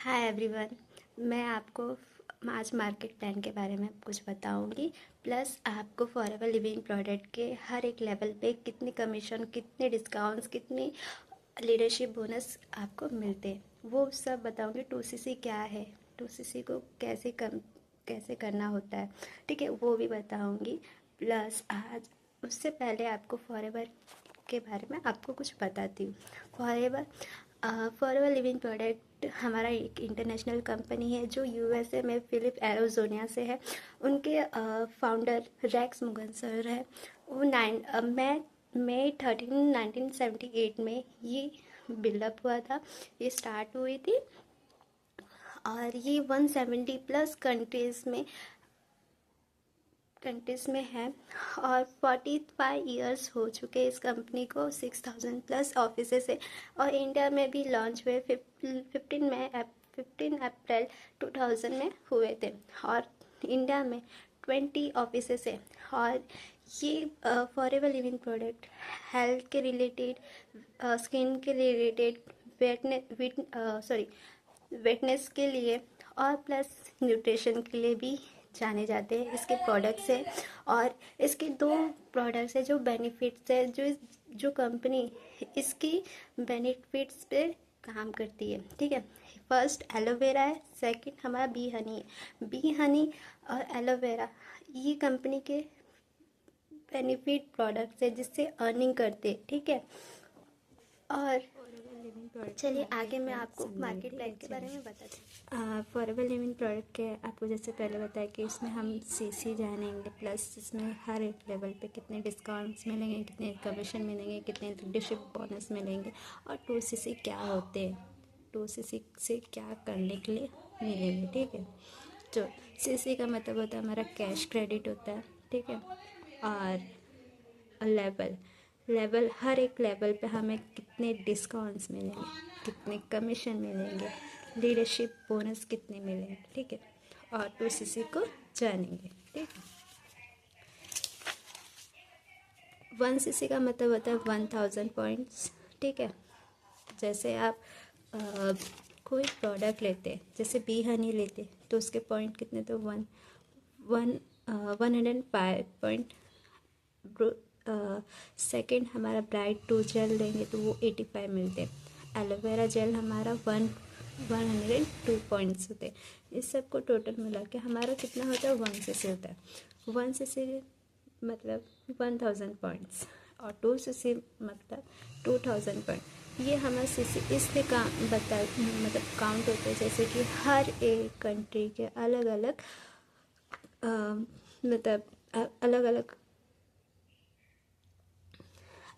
Hi everyone. मैं आपको आज मार्केट प्लान के बारे में कुछ बताऊंगी, प्लस आपको फॉरएवर लिविंग प्रोडक्ट के हर एक लेवल पे कितनी कमीशन, कितने डिस्काउंट्स, कितनी लीडरशिप बोनस आपको मिलते हैं वो सब बताऊंगी। 2CC क्या है, 2CC को कैसे करना होता है, ठीक है, वो भी बताऊंगी। प्लस आज उससे पहले आपको फॉरएवर के बारे में आपको कुछ बताती हूँ। फॉरएवर फॉरएवर लिविंग प्रोडक्ट हमारा एक इंटरनेशनल कंपनी है जो यूएसए में फिलिप एरिज़ोना से है। उनके फाउंडर रेक्स मुगन सर है। वो मई 13 1978 में ये बिल्डअप हुआ था, ये स्टार्ट हुई थी और ये 170 प्लस कंट्रीज़ में है और 45 इयर्स हो चुके इस कंपनी को, 6000 प्लस ऑफिसेस है और इंडिया में भी लॉन्च हुए 15 अप्रैल 2000 में हुए थे और इंडिया में 20 ऑफिसेस है। और ये फॉरएवर लिविंग प्रोडक्ट हेल्थ के रिलेटेड, स्किन के रिलेटेड, वेटनेस के लिए और प्लस न्यूट्रिशन के लिए भी जाने जाते हैं इसके प्रोडक्ट्स है। और इसके दो प्रोडक्ट्स है जो बेनिफिट्स है, जो कंपनी इसकी बेनिफिट्स पे काम करती है, ठीक है। फर्स्ट एलोवेरा है, सेकंड हमारा बी हनी है। बी हनी और एलोवेरा ये कंपनी के बेनिफिट प्रोडक्ट्स है जिससे अर्निंग करते हैं, ठीक है। और चलिए आगे मैं आपको मार्केट प्लान के बारे में बताती हूँ। फॉरएवर लिविंग प्रोडक्ट के आपको जैसे पहले बताया कि इसमें हम सीसी जानेंगे, प्लस इसमें हर एक लेवल पे कितने डिस्काउंट्स मिलेंगे, कितने कमीशन मिलेंगे, कितने लीडरशिप बोनस मिलेंगे और 2CC क्या होते हैं, 2CC से क्या करने के लिए मिलेंगे, ठीक है। तो CC का मतलब होता है हमारा कैश क्रेडिट होता है, ठीक है। और लेवल हर एक लेवल पे हमें कितने डिस्काउंट्स मिलेंगे, कितने कमीशन मिलेंगे, लीडरशिप बोनस कितने मिलेंगे, ठीक है। और 2CC को जानेंगे, ठीक है। 1CC का मतलब होता है 1000 पॉइंट्स, ठीक है। जैसे आप कोई प्रोडक्ट लेते हैं, जैसे बी हनी लेते तो उसके पॉइंट कितने, तो 105 पॉइंट। सेकंड हमारा ब्राइट 2 जेल लेंगे तो वो 85 मिलते हैं। एलोवेरा जेल हमारा 102 पॉइंट्स होते हैं। इस सब को टोटल मिला के हमारा कितना होता है, 1CC होता है। 1CC मतलब 1000 पॉइंट्स और 2CC मतलब 2000 पॉइंट। ये हमारा CC इसलिए मतलब काउंट होते हैं जैसे कि हर एक कंट्री के अलग अलग मतलब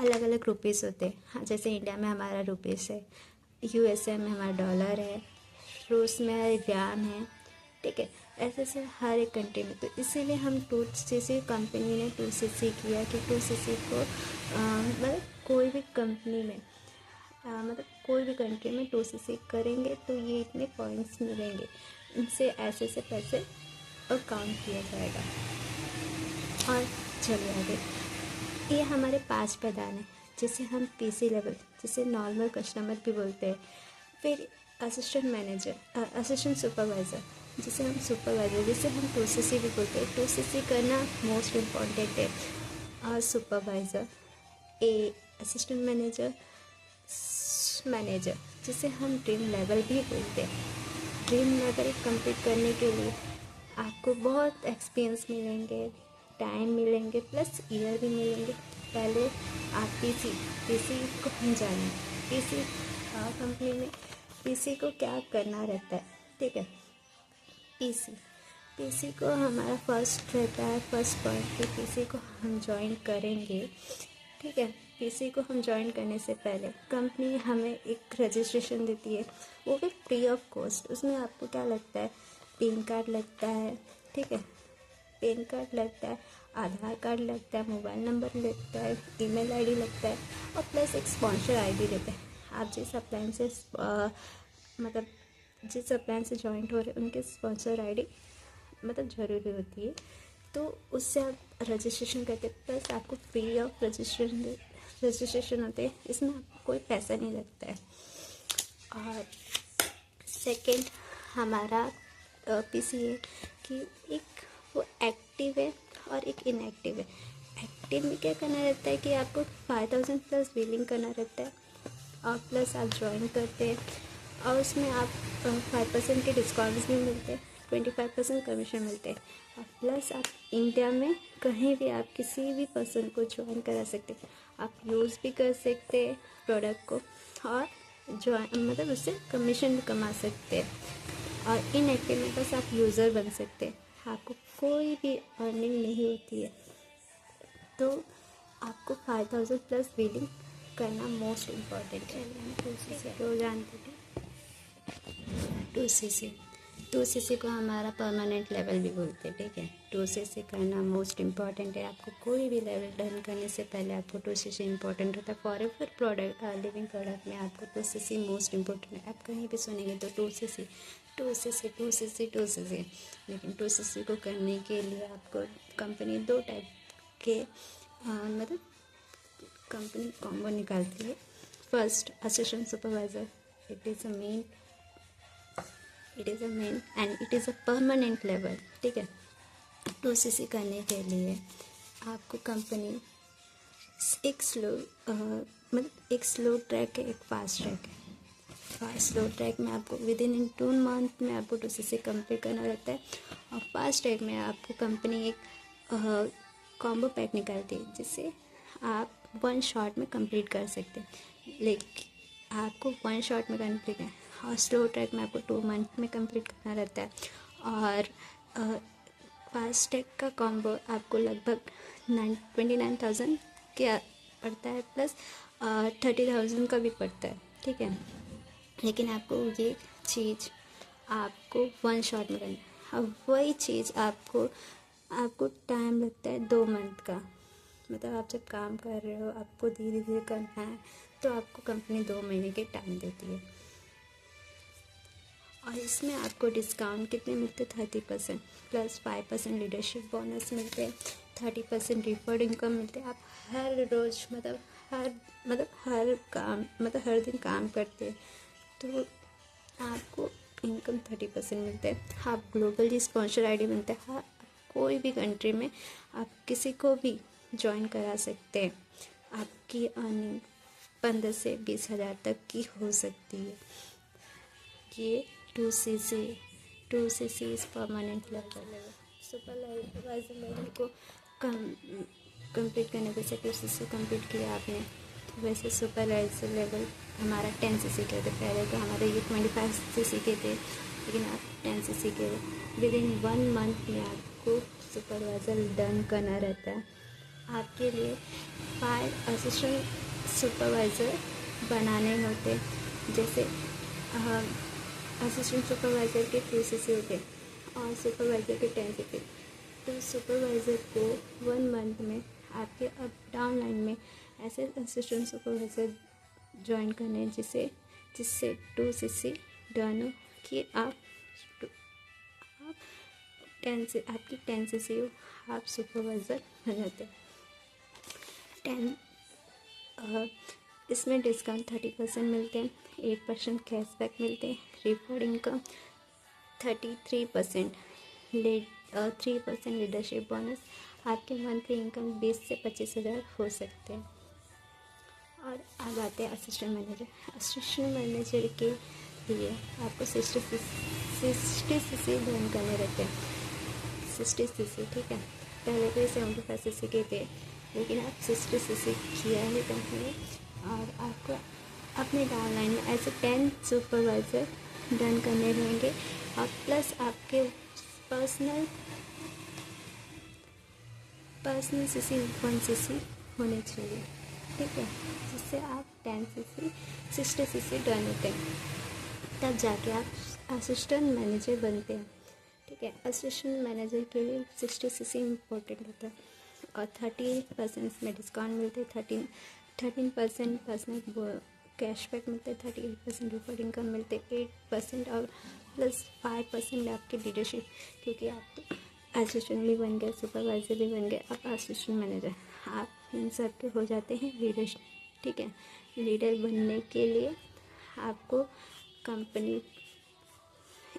अलग अलग रुपीज़ होते हैं। हाँ, जैसे इंडिया में हमारा रुपीज़ है, यूएसए में हमारा डॉलर है, रूस में रियान है, ठीक है। ऐसे से हर एक कंट्री में, तो इसीलिए हम 2CC कंपनी ने 2CC किया कि 2CC को मतलब कोई भी कंपनी में मतलब कोई भी कंट्री में 2CC करेंगे तो ये इतने पॉइंट्स मिलेंगे, इनसे ऐसे से पैसे काउंट किया जाएगा। और चलिए आगे, ये हमारे 5 प्रदान है जिसे हम PC लेवल, जिसे नॉर्मल कस्टमर भी बोलते हैं। फिर असिस्टेंट सुपरवाइज़र जिसे हम सुपरवाइज़र, जिसे हम 2CC भी बोलते हैं। 2CC करना मोस्ट इम्पॉर्टेंट है। और सुपरवाइज़र, असिस्टेंट मैनेजर जिसे हम ड्रीम लेवल भी बोलते हैं। ड्रीम लेवल कंप्लीट करने के लिए आपको बहुत एक्सपीरियंस मिलेंगे, टाइम मिलेंगे, प्लस ईयर भी मिलेंगे। पहले आप PC को हम जानें। PC कंपनी में PC को क्या करना रहता है, ठीक है। PC को हमारा फर्स्ट रहता है, फर्स्ट पॉइंट पे PC को हम ज्वाइन करेंगे, ठीक है। PC को हम ज्वाइन करने से पहले कंपनी हमें एक रजिस्ट्रेशन देती है, वो भी फ्री ऑफ कॉस्ट। उसमें आपको क्या लगता है, पैन कार्ड लगता है, ठीक है, पैन कार्ड लगता है, आधार कार्ड लगता है, मोबाइल नंबर लगता है, ईमेल आईडी लगता है और प्लस एक स्पॉन्सर आईडी देता है। आप जिस अप्लायंस से जिस अप्लायंस से जॉइंट हो रहे हैं उनके स्पॉन्सर आईडी मतलब ज़रूरी होती है, तो उससे आप रजिस्ट्रेशन करते हैं। प्लस आपको फ्री ऑफ रजिस्ट्रेशन होते हैं, इसमें आपको कोई पैसा नहीं लगता है। और सेकंड हमारा पीसी है कि एक वो एक्टिव है और एक इनएक्टिव है। एक्टिव में क्या करना रहता है कि आपको 5000 प्लस बिलिंग करना रहता है और प्लस आप ज्वाइन करते हैं और उसमें आप 5% के डिस्काउंट्स भी मिलते हैं, 25% कमीशन मिलते हैं और प्लस आप इंडिया में कहीं भी आप किसी भी पर्सन को ज्वाइन करा सकते हैं। आप यूज़ भी कर सकते हैं प्रोडक्ट को और ज्वाइन मतलब उससे कमीशन भी कमा सकते हैं। और इनएक्टिव में बस आप यूज़र बन सकते हैं, आपको कोई भी अर्निंग नहीं होती है। तो आपको 5000 प्लस बिलिंग करना मोस्ट इम्पॉर्टेंट है। 2cc को जानते थे, 2cc को हमारा परमानेंट लेवल भी बोलते हैं, ठीक है। 2cc करना मोस्ट इम्पॉर्टेंट है। आपको कोई भी लेवल डन करने से पहले आपको 2cc इम्पॉर्टेंट होता है। फॉरएवर प्रोडक्ट लिविंग प्रोडक्ट में आपको 2cc मोस्ट इम्पॉर्टेंट है। आप कहीं भी सुनेंगे तो 2cc 2cc 2cc 2cc। लेकिन 2cc को करने के लिए आपको कंपनी 2 टाइप के मतलब कंपनी कॉम्बो निकालती है। First assistant supervisor, it is a main and it is a permanent level, ठीक है। 2cc करने के लिए आपको कंपनी एक स्लो ट्रैक है, एक फास्ट ट्रैक है। स्लो ट्रैक में आपको विद इन 2 मंथ में आपको 2cc कंप्लीट करना रहता है और फास्ट ट्रैक में आपको कंपनी एक कॉम्बो पैक निकालती है जिससे आप 1 शॉट में कंप्लीट कर सकते हैं। लेकिन आपको 1 शॉट में कंप्लीट है और स्लो ट्रैक में आपको 2 मंथ में कंप्लीट करना रहता है। और फास्ट ट्रैक का कॉम्बो आपको लगभग 29,000 के पड़ता है प्लस 30,000 का भी पड़ता है, ठीक है। लेकिन आपको ये चीज़ आपको 1 शॉट में करना है। अब वही चीज़ आपको टाइम लगता है 2 मंथ का। मतलब आप जब काम कर रहे हो आपको धीरे धीरे करना है तो आपको कंपनी 2 महीने के टाइम देती है। और इसमें आपको डिस्काउंट कितने मिलते हैं? 30% प्लस 5% लीडरशिप बोनस मिलते हैं, 30% रिफंड इनकम मिलते हैं। आप हर रोज़ हर दिन काम करते हैं तो आपको इनकम 30% मिलते हैं। आप ग्लोबल स्पॉन्सर आईडी बनते हैं। हाँ, कोई भी कंट्री में आप किसी को भी ज्वाइन करा सकते हैं। आपकी अर्निंग 15 से 20,000 तक की हो सकती है। ये 2cc इस परमानेंट लेवल। सुपरवाइजर लेवल को कंप्लीट करने के से 2cc कंप्लीट किया आपने तो वैसे सुपरवाइजर लेवल हमारा 10cc के थे। पहले तो हमारे ये 25cc के थे लेकिन आप 10cc के विद इन 1 मंथ में आपको सुपरवाइज़र डन करना रहता है। आपके लिए 5 असिस्टेंट सुपरवाइज़र बनाने होते, जैसे असिस्टेंट सुपरवाइज़र के 2cc होते और सुपरवाइज़र के 10cc। तो सुपरवाइज़र को 1 मंथ में आपके अप डाउन लाइन में ऐसे असिस्टेंट सुपरवाइज़र ज्वाइन करने जिससे 2cc डन हो कि आपकी 10cc हो, आप सुपरवाइज़र बन जाते हैं। इसमें डिस्काउंट 30% मिलते हैं, 8% कैशबैक मिलते हैं, रिफंड इनकम 33%, 3% लीडरशिप बोनस। आपके मंथली इनकम 20 से 25,000 हो सकते हैं। और अब आते हैं असिस्टेंट मैनेजर। असिस्टेंट मैनेजर के लिए आपको 60cc डन करने रहते हैं। 60cc, ठीक है। पहले तो 75cc के थे लेकिन आप 60cc किया है कंपनी और आपको अपने डाउनलाइन में ऐसे 10 सुपरवाइज़र डन करने रहेंगे और प्लस आपके पर्सनल cc 1cc होने चाहिए, ठीक है, जिससे आप 10cc 60cc डन होते हैं। तब जाके आप असिस्टेंट मैनेजर बनते हैं, ठीक है। असिस्टेंट मैनेजर के लिए 60cc इम्पोर्टेंट होता है और 30% में डिस्काउंट मिलते हैं, 13% पर्सनल कैशबैक मिलते हैं, 38% रिफंड इनकम मिलते हैं, 8% और प्लस 5% आपकी लीडरशिप, क्योंकि आप तो असिस्टेंट भी बन गए, सुपरवाइज़र भी बन गए, अब असिस्टेंट मैनेजर, आप इन सब के हो जाते हैं लीडर, ठीक है। लीडर बनने के लिए आपको कंपनी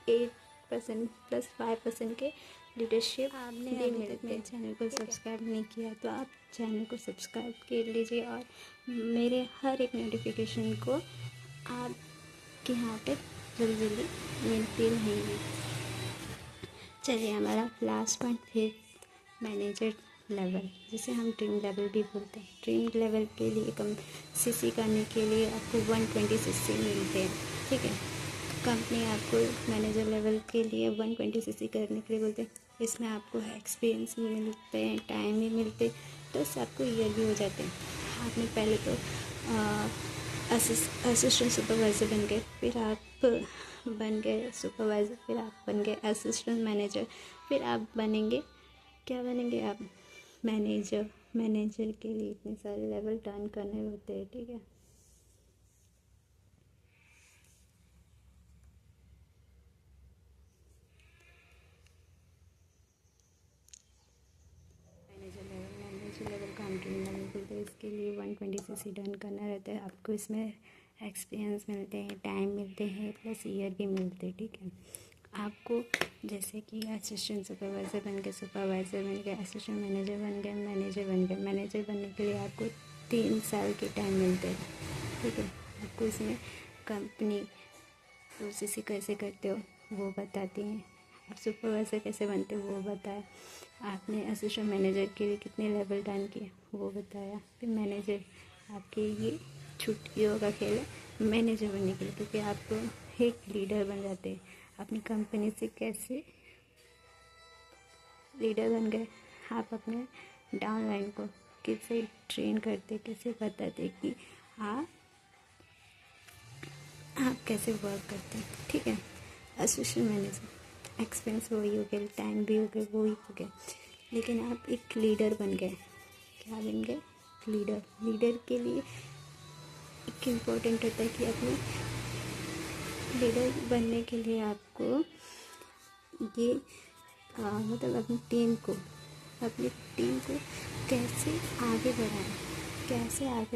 8% प्लस 5% के लीडरशिप आपने अभी तक मेरे चैनल को सब्सक्राइब नहीं किया तो आप चैनल को सब्सक्राइब कर लीजिए और मेरे हर एक नोटिफिकेशन को आपके यहाँ पे जल्दी जल्दी मिलती रहेंगी। चलिए हमारा लास्ट पॉइंट फिर मैनेजर लेवल, जिसे हम ड्रीम लेवल भी बोलते हैं। ड्रीम लेवल के लिए कम सीसी करने के लिए आपको 120 सीसी मिलते हैं, ठीक है। कंपनी आपको मैनेजर लेवल के लिए 120 सीसी करने के लिए बोलते हैं। इसमें आपको एक्सपीरियंस भी मिलते हैं, टाइम भी मिलते हैं, प्लस आपको ईयर भी हो जाते हैं। आपने पहले तो असिस्टेंट सुपरवाइज़र बन गए, फिर आप बन गए सुपरवाइज़र, फिर आप बन गए असिस्टेंट मैनेजर, फिर आप बनेंगे, क्या बनेंगे आप, मैनेजर। मैनेजर के लिए इतने सारे लेवल टर्न करने होते हैं, ठीक है। मैनेजर लेवल का हम ड्रीम लेवल बोलते हैं। इसके लिए 120 सीसी डन करना रहता है। आपको इसमें एक्सपीरियंस मिलते हैं, टाइम मिलते हैं, प्लस ईयर भी मिलते हैं, ठीक है। आपको जैसे कि असिस्टेंट सुपरवाइज़र बन गए, सुपरवाइज़र बन गए, असिस्टेंट मैनेजर बन गए, मैनेजर बन गए। मैनेजर बनने के लिए आपको 3 साल के टाइम मिलते हैं, ठीक है। आपको इसमें कंपनी प्रोसेस कैसे करते हो वो बताती हैं, आप सुपरवाइज़र कैसे बनते हो वो बताया, आपने असिस्टेंट मैनेजर के लिए कितने लेवल डन किए वो बताया, फिर मैनेजर आपके ये छुट्टियों का खेल है मैनेजर बनने के लिए, क्योंकि आप एक लीडर बन जाते हैं। अपनी कंपनी से कैसे लीडर बन गए, आप अपने डाउनलाइन को कैसे ट्रेन करते, कैसे बताते कि आप कैसे वर्क करते हैं, ठीक है। असिस्टेंट मैनेजर एक्सपीरियंस वही हो गया, टाइम भी हो गया, वही हो गया, लेकिन आप एक लीडर बन गए। क्या बन गए, लीडर। लीडर के लिए एक इम्पोर्टेंट होता है कि अपने लीडर बनने के लिए आपको ये मतलब अपनी टीम को कैसे आगे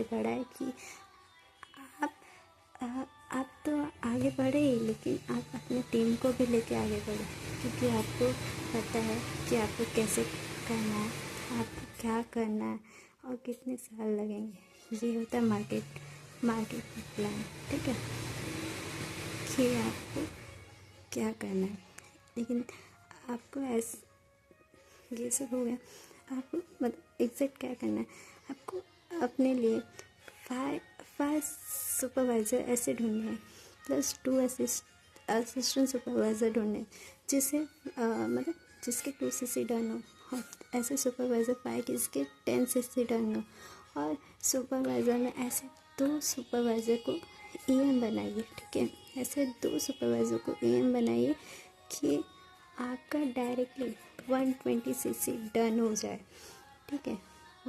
बढ़ाएं कि आप तो आगे बढ़े ही, लेकिन आप अपनी टीम को भी लेके आगे बढ़े, क्योंकि आपको पता है कि आपको कैसे करना है, आपको क्या करना है और कितने साल लगेंगे। ये होता है मार्केट प्लान, ठीक है, कि आपको क्या करना है। लेकिन आपको ये सब हो गया, आपको मतलब एग्जैक्ट क्या करना है। आपको अपने लिए 5 सुपरवाइज़र ऐसे ढूंढने हैं, प्लस 2 असिस्टेंट सुपरवाइज़र ढूंढने हैं, मतलब जिसके 2 सीसी डन हो, और ऐसे सुपरवाइज़र पाए कि इसके 10 सीसी डन हो, और सुपरवाइज़र में ऐसे 2 सुपरवाइज़र को EM बनाइए, ठीक है। ऐसे 2 सुपरवाइज़र को EM बनाइए कि आपका डायरेक्टली 120 सीसी डन हो जाए, ठीक है।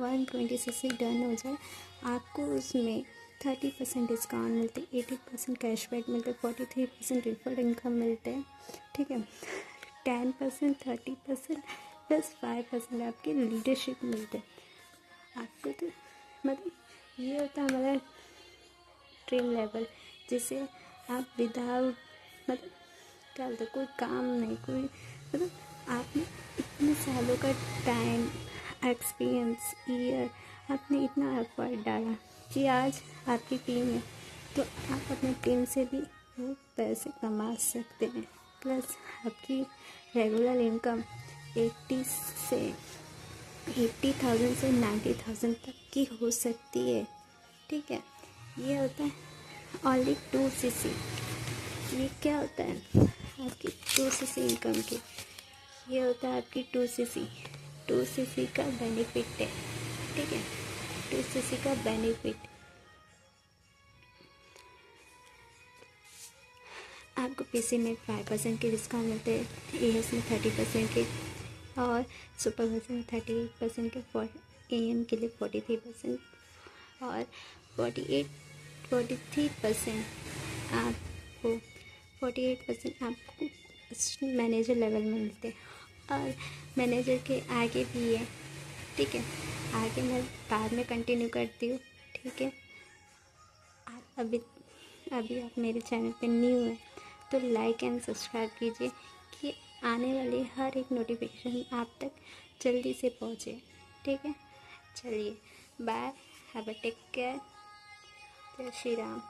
120 सीसी डन हो जाए, आपको उसमें 30% डिस्काउंट मिलते, 80% कैशबैक मिलते, 43% रिफंड इनकम मिलते हैं, ठीक है। 10%, 30% प्लस 5% आपके लीडरशिप मिलते हैं आपको। तो मतलब ये होता है हमारा ड्रीम लेवल, जिसे आप विदाउट मतलब क्या बोलते, कोई काम नहीं, कोई मतलब आपने इतने सालों का टाइम, एक्सपीरियंस, ईयर, आपने इतना एफर्ट डाला कि आज आपकी टीम है, तो आप अपनी टीम से भी वो पैसे कमा सकते हैं। प्लस आपकी रेगुलर इनकम 80,000 से 90,000 तक की हो सकती है, ठीक है। ये होता है ओनली 2 सीसी। ये क्या होता है आपकी 2 सीसी इनकम की, ये होता है आपकी 2 सीसी का बेनिफिट है, ठीक है। 2 सीसी का बेनिफिट आपको पीसी में 5% के डिस्काउंट मिलते हैं, ES में 30% के, और सुपरवाइजर में 38% के, AM के लिए 43%, और 43% आपको 48% आपको मैनेजर लेवल में मिलते हैं, और मैनेजर के आगे भी है, ठीक है। आगे मैं बाद में कंटिन्यू करती हूँ, ठीक है। आप अभी आप मेरे चैनल पे न्यू हैं तो लाइक एंड सब्सक्राइब कीजिए कि आने वाली हर एक नोटिफिकेशन आप तक जल्दी से पहुँचे। ठीक है, चलिए bye, have a take care, Jai Shri Ram.